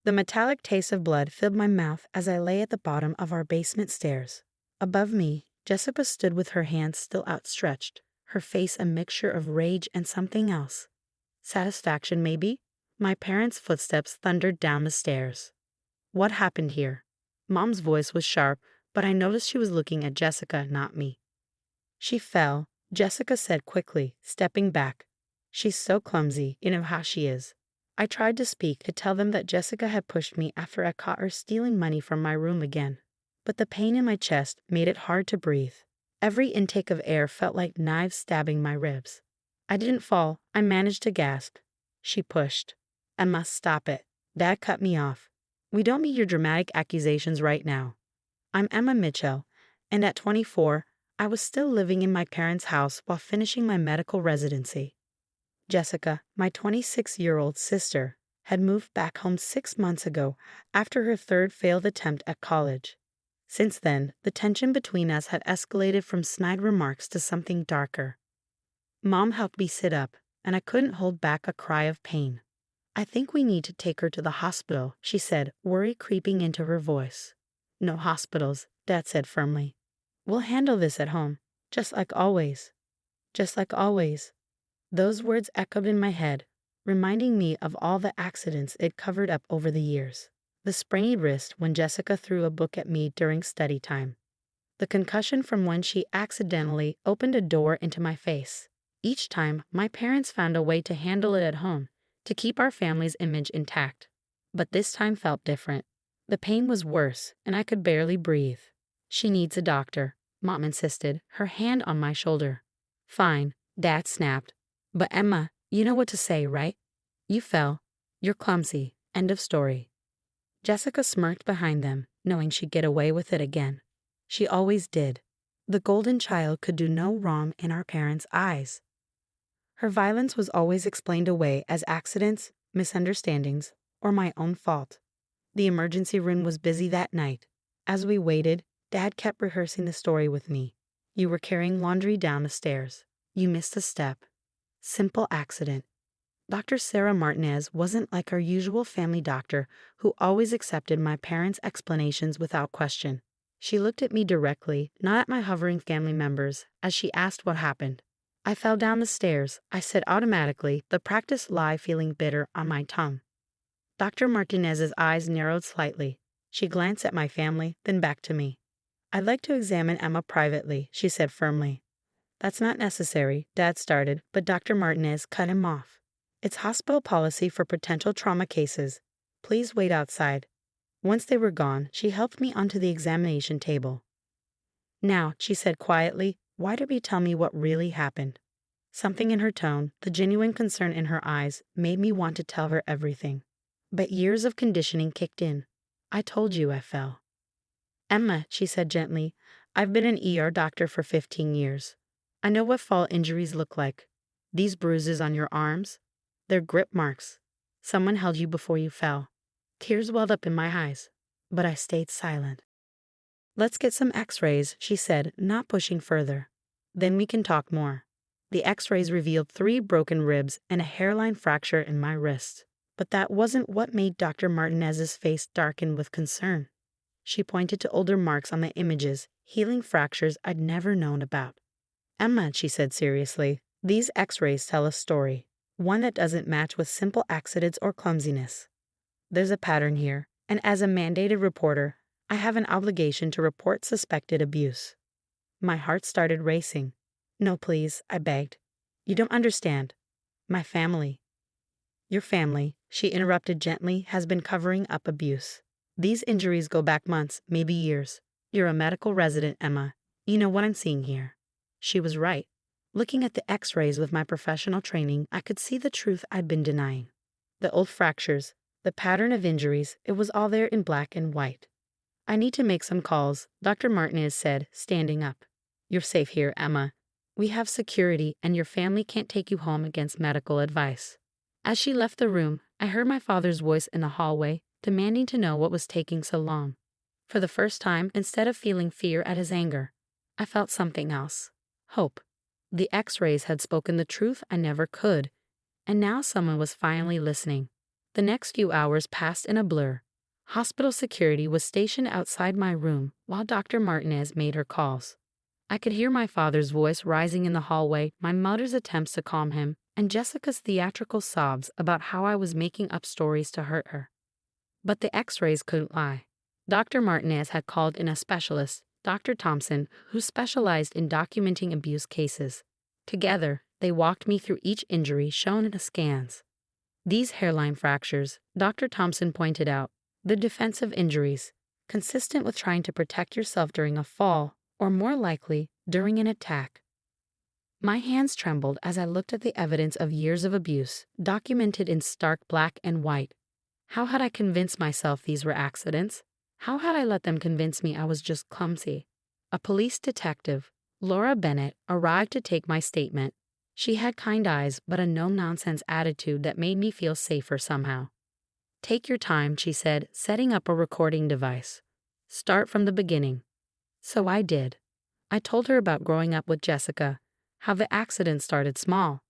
The metallic taste of blood filled my mouth as I lay at the bottom of our basement stairs. Above me, Jessica stood with her hands still outstretched, her face a mixture of rage and something else. Satisfaction, maybe? My parents' footsteps thundered down the stairs. What happened here? Mom's voice was sharp, but I noticed she was looking at Jessica, not me. She fell, Jessica said quickly, stepping back. She's so clumsy, you know how she is. I tried to speak, to tell them that Jessica had pushed me after I caught her stealing money from my room again. But the pain in my chest made it hard to breathe. Every intake of air felt like knives stabbing my ribs. I didn't fall, I managed to gasp. She pushed. I must stop it. Dad cut me off. We don't need your dramatic accusations right now. I'm Emma Mitchell, and at 24, I was still living in my parents' house while finishing my medical residency. Jessica, my 26-year-old sister, had moved back home 6 months ago after her third failed attempt at college. Since then, the tension between us had escalated from snide remarks to something darker. Mom helped me sit up, and I couldn't hold back a cry of pain. I think we need to take her to the hospital, she said, worry creeping into her voice. No hospitals, Dad said firmly. We'll handle this at home, just like always. Just like always. Those words echoed in my head, reminding me of all the accidents it covered up over the years. The sprained wrist when Jessica threw a book at me during study time. The concussion from when she accidentally opened a door into my face. Each time, my parents found a way to handle it at home, to keep our family's image intact. But this time felt different. The pain was worse, and I could barely breathe. She needs a doctor, Mom insisted, her hand on my shoulder. Fine, Dad snapped. But Emma, you know what to say, right? You fell. You're clumsy. End of story. Jessica smirked behind them, knowing she'd get away with it again. She always did. The golden child could do no wrong in our parents' eyes. Her violence was always explained away as accidents, misunderstandings, or my own fault. The emergency room was busy that night. As we waited, Dad kept rehearsing the story with me. You were carrying laundry down the stairs. You missed a step. Simple accident. Dr. Sarah Martinez wasn't like our usual family doctor who always accepted my parents' explanations without question. She looked at me directly, not at my hovering family members, as she asked what happened. I fell down the stairs, I said automatically, the practiced lie feeling bitter on my tongue. Dr. Martinez's eyes narrowed slightly. She glanced at my family, then back to me. I'd like to examine Emma privately, she said firmly. That's not necessary, Dad started, but Dr. Martinez cut him off. It's hospital policy for potential trauma cases. Please wait outside. Once they were gone, she helped me onto the examination table. Now, she said quietly, why don't you tell me what really happened? Something in her tone, the genuine concern in her eyes, made me want to tell her everything. But years of conditioning kicked in. I told you I fell. Emma, she said gently, I've been an ER doctor for 15 years. I know what fall injuries look like. These bruises on your arms, they're grip marks. Someone held you before you fell. Tears welled up in my eyes, but I stayed silent. Let's get some x-rays, she said, not pushing further. Then we can talk more. The x-rays revealed 3 broken ribs and a hairline fracture in my wrist. But that wasn't what made Dr. Martinez's face darken with concern. She pointed to older marks on the images, healing fractures I'd never known about. Emma, she said seriously, these x-rays tell a story, one that doesn't match with simple accidents or clumsiness. There's a pattern here, and as a mandated reporter, I have an obligation to report suspected abuse. My heart started racing. No, please, I begged. You don't understand. My family. Your family, she interrupted gently, has been covering up abuse. These injuries go back months, maybe years. You're a medical resident, Emma. You know what I'm seeing here. She was right. Looking at the x-rays with my professional training, I could see the truth I'd been denying. The old fractures, the pattern of injuries, it was all there in black and white. I need to make some calls, Dr. Martinez said, standing up. You're safe here, Emma. We have security, and your family can't take you home against medical advice. As she left the room, I heard my father's voice in the hallway, demanding to know what was taking so long. For the first time, instead of feeling fear at his anger, I felt something else. Hope. The x-rays had spoken the truth I never could, and now someone was finally listening. The next few hours passed in a blur. Hospital security was stationed outside my room while Dr. Martinez made her calls. I could hear my father's voice rising in the hallway, my mother's attempts to calm him, and Jessica's theatrical sobs about how I was making up stories to hurt her. But the x-rays couldn't lie. Dr. Martinez had called in a specialist, Dr. Thompson, who specialized in documenting abuse cases. Together, they walked me through each injury shown in the scans. These hairline fractures, Dr. Thompson pointed out, the defensive injuries, consistent with trying to protect yourself during a fall, or more likely, during an attack. My hands trembled as I looked at the evidence of years of abuse, documented in stark black and white. How had I convinced myself these were accidents? How had I let them convince me I was just clumsy? A police detective, Laura Bennett, arrived to take my statement. She had kind eyes but a no-nonsense attitude that made me feel safer somehow. "Take your time," she said, setting up a recording device. "Start from the beginning." So I did. I told her about growing up with Jessica, how the accident started small.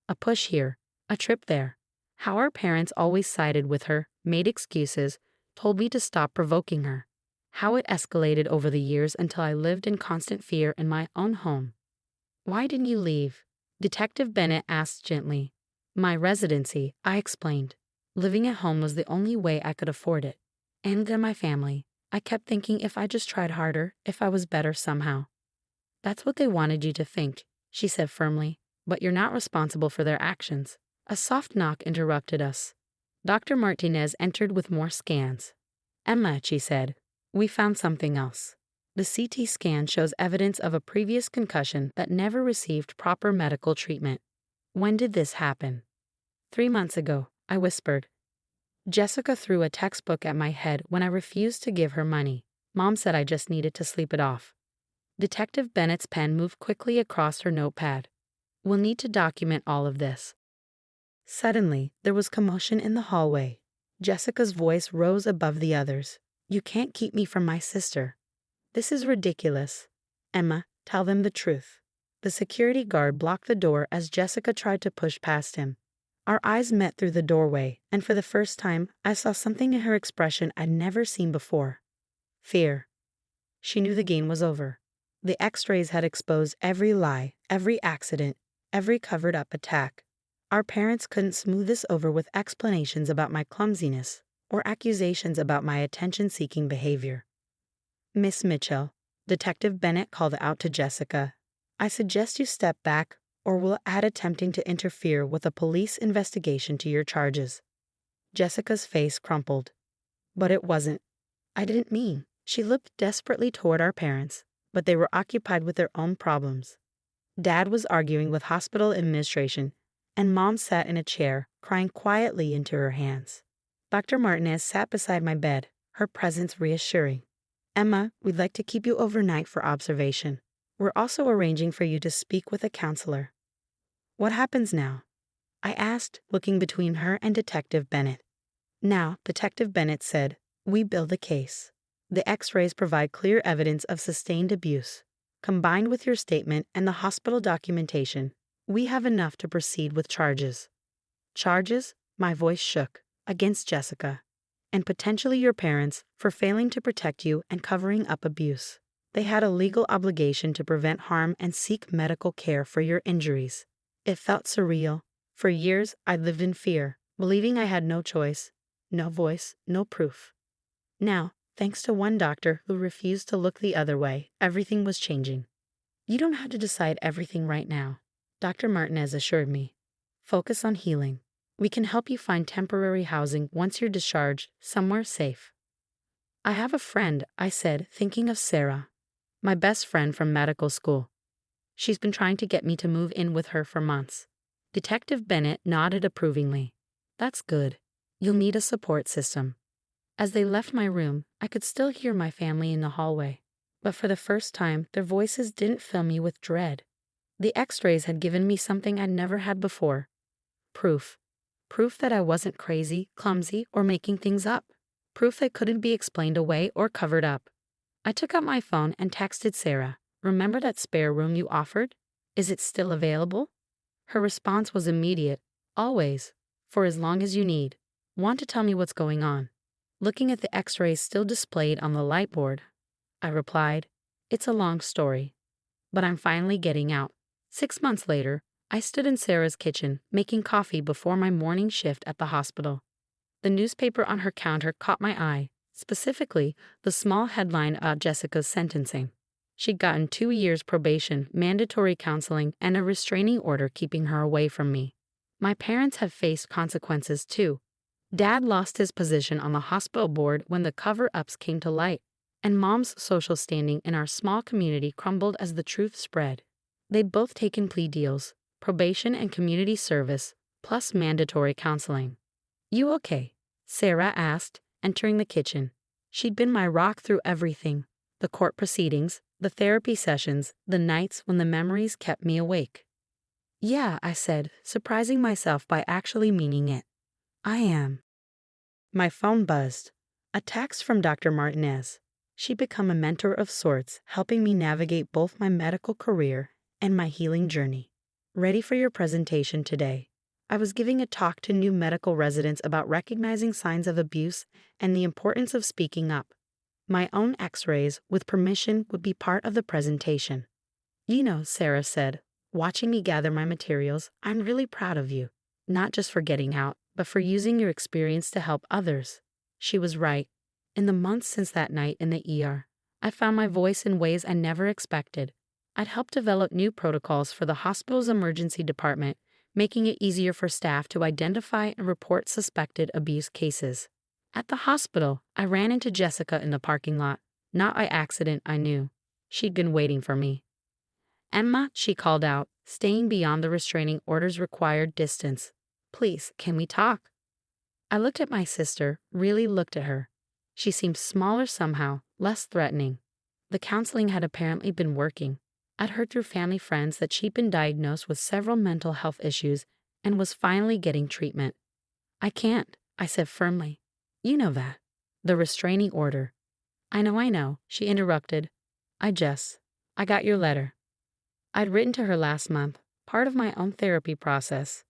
A push here, a trip there. How our parents always sided with her, made excuses, told me to stop provoking her. How it escalated over the years until I lived in constant fear in my own home. "Why didn't you leave?" Detective Bennett asked gently. "My residency," I explained. "Living at home was the only way I could afford it. And then my family. I kept thinking if I just tried harder, if I was better somehow." "That's what they wanted you to think," she said firmly, "but you're not responsible for their actions." A soft knock interrupted us. Dr. Martinez entered with more scans. "Emma," she said, "we found something else. The CT scan shows evidence of a previous concussion that never received proper medical treatment. When did this happen?" "3 months ago," I whispered. "Jessica threw a textbook at my head when I refused to give her money. Mom said I just needed to sleep it off." Detective Bennett's pen moved quickly across her notepad. "We'll need to document all of this." Suddenly, there was commotion in the hallway. Jessica's voice rose above the others. "You can't keep me from my sister. This is ridiculous. Emma, tell them the truth." The security guard blocked the door as Jessica tried to push past him. Our eyes met through the doorway, and for the first time, I saw something in her expression I'd never seen before. Fear. She knew the game was over. The x-rays had exposed every lie, every accident, every covered-up attack. Our parents couldn't smooth this over with explanations about my clumsiness or accusations about my attention-seeking behavior. "Miss Mitchell," Detective Bennett called out to Jessica, "I suggest you step back or we'll add attempting to interfere with a police investigation to your charges." Jessica's face crumpled. "But it wasn't. I didn't mean." She looked desperately toward our parents, but they were occupied with their own problems. Dad was arguing with hospital administration, and Mom sat in a chair, crying quietly into her hands. Dr. Martinez sat beside my bed, her presence reassuring. "Emma, we'd like to keep you overnight for observation. We're also arranging for you to speak with a counselor." "What happens now?" I asked, looking between her and Detective Bennett. "Now," Detective Bennett said, "we build a case. The x-rays provide clear evidence of sustained abuse. Combined with your statement and the hospital documentation, we have enough to proceed with charges." "Charges?" My voice shook. "Against Jessica. And potentially your parents for failing to protect you and covering up abuse. They had a legal obligation to prevent harm and seek medical care for your injuries." It felt surreal. For years, I'd lived in fear, believing I had no choice, no voice, no proof. Now, thanks to one doctor who refused to look the other way, everything was changing. "You don't have to decide everything right now," Dr. Martinez assured me. "Focus on healing. We can help you find temporary housing once you're discharged, somewhere safe." "I have a friend," I said, thinking of Sarah, my best friend from medical school. "She's been trying to get me to move in with her for months." Detective Bennett nodded approvingly. "That's good. You'll need a support system." As they left my room, I could still hear my family in the hallway. But for the first time, their voices didn't fill me with dread. The x-rays had given me something I'd never had before. Proof. Proof that I wasn't crazy, clumsy, or making things up. Proof that couldn't be explained away or covered up. I took out my phone and texted Sarah, "Remember that spare room you offered? Is it still available?" Her response was immediate. "Always. For as long as you need." Want to tell me what's going on? Looking at the x-rays still displayed on the light board, I replied, it's a long story, but I'm finally getting out. 6 months later, I stood in Sarah's kitchen making coffee before my morning shift at the hospital. The newspaper on her counter caught my eye, specifically the small headline of Jessica's sentencing. She'd gotten 2 years probation, mandatory counseling, and a restraining order keeping her away from me. My parents have faced consequences too. Dad lost his position on the hospital board when the cover-ups came to light, and Mom's social standing in our small community crumbled as the truth spread. They'd both taken plea deals, probation and community service, plus mandatory counseling. You okay? Sarah asked, entering the kitchen. She'd been my rock through everything, the court proceedings, the therapy sessions, the nights when the memories kept me awake. Yeah, I said, surprising myself by actually meaning it. I am. My phone buzzed. A text from Dr. Martinez. She'd become a mentor of sorts, helping me navigate both my medical career and my healing journey. Ready for your presentation today. I was giving a talk to new medical residents about recognizing signs of abuse and the importance of speaking up. My own x-rays, with permission, would be part of the presentation. You know, Sarah said, watching me gather my materials, I'm really proud of you. Not just for getting out, but for using your experience to help others. She was right. In the months since that night in the ER, I found my voice in ways I never expected. I'd helped develop new protocols for the hospital's emergency department, making it easier for staff to identify and report suspected abuse cases. At the hospital, I ran into Jessica in the parking lot. Not by accident, I knew. She'd been waiting for me. Emma, she called out, staying beyond the restraining order's required distance. Please, can we talk? I looked at my sister, really looked at her. She seemed smaller somehow, less threatening. The counseling had apparently been working. I'd heard through family friends that she'd been diagnosed with several mental health issues and was finally getting treatment. I can't, I said firmly. You know that. The restraining order. I know, she interrupted. I got your letter. I'd written to her last month, part of my own therapy process.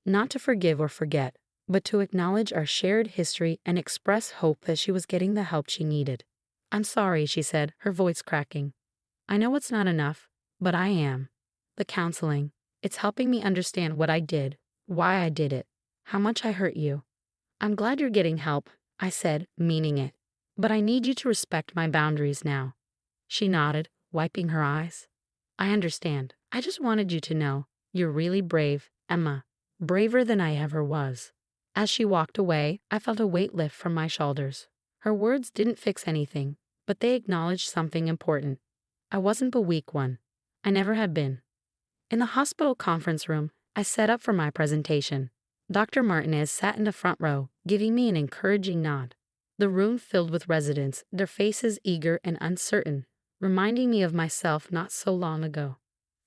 Not to forgive or forget, but to acknowledge our shared history and express hope that she was getting the help she needed. I'm sorry, she said, her voice cracking. I know it's not enough, but I am. The counseling, it's helping me understand what I did, why I did it, how much I hurt you. I'm glad you're getting help, I said, meaning it. But I need you to respect my boundaries now. She nodded, wiping her eyes. I understand. I just wanted you to know, you're really brave, Emma. Braver than I ever was. As she walked away, I felt a weight lift from my shoulders. Her words didn't fix anything, but they acknowledged something important. I wasn't the weak one. I never had been. In the hospital conference room, I set up for my presentation. Dr. Martinez sat in the front row, giving me an encouraging nod. The room filled with residents, their faces eager and uncertain, reminding me of myself not so long ago.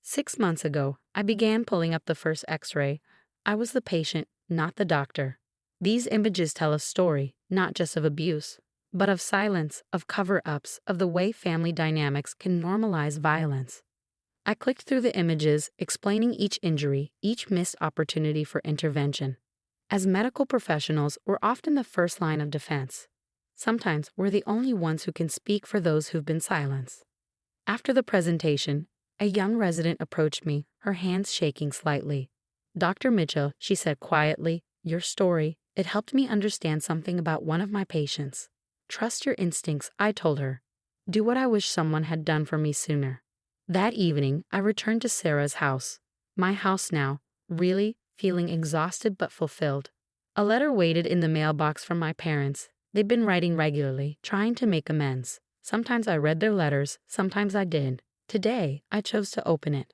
6 months ago, I began pulling up the first x-ray. I was the patient, not the doctor. These images tell a story, not just of abuse, but of silence, of cover-ups, of the way family dynamics can normalize violence. I clicked through the images, explaining each injury, each missed opportunity for intervention. As medical professionals, we're often the first line of defense. Sometimes we're the only ones who can speak for those who've been silenced. After the presentation, a young resident approached me, her hands shaking slightly. Dr. Mitchell, she said quietly, your story, it helped me understand something about one of my patients. Trust your instincts, I told her. Do what I wish someone had done for me sooner. That evening, I returned to Sarah's house. My house now, really, feeling exhausted but fulfilled. A letter waited in the mailbox from my parents. They'd been writing regularly, trying to make amends. Sometimes I read their letters, sometimes I didn't. Today, I chose to open it.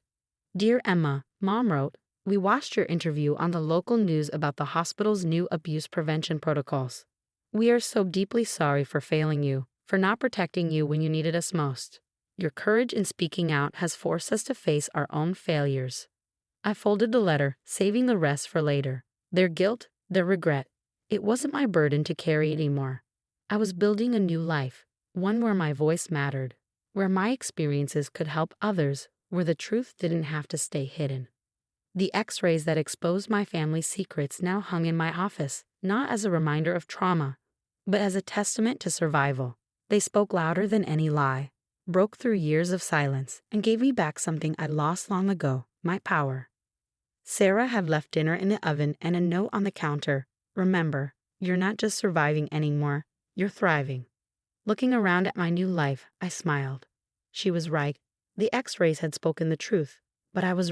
Dear Emma, Mom wrote, we watched your interview on the local news about the hospital's new abuse prevention protocols. We are so deeply sorry for failing you, for not protecting you when you needed us most. Your courage in speaking out has forced us to face our own failures. I folded the letter, saving the rest for later. Their guilt, their regret. It wasn't my burden to carry anymore. I was building a new life, one where my voice mattered, where my experiences could help others, where the truth didn't have to stay hidden. The X-rays that exposed my family's secrets now hung in my office, not as a reminder of trauma, but as a testament to survival. They spoke louder than any lie, broke through years of silence, and gave me back something I'd lost long ago, my power. Sarah had left dinner in the oven and a note on the counter. Remember, you're not just surviving anymore, you're thriving. Looking around at my new life, I smiled. She was right. The X-rays had spoken the truth, but I was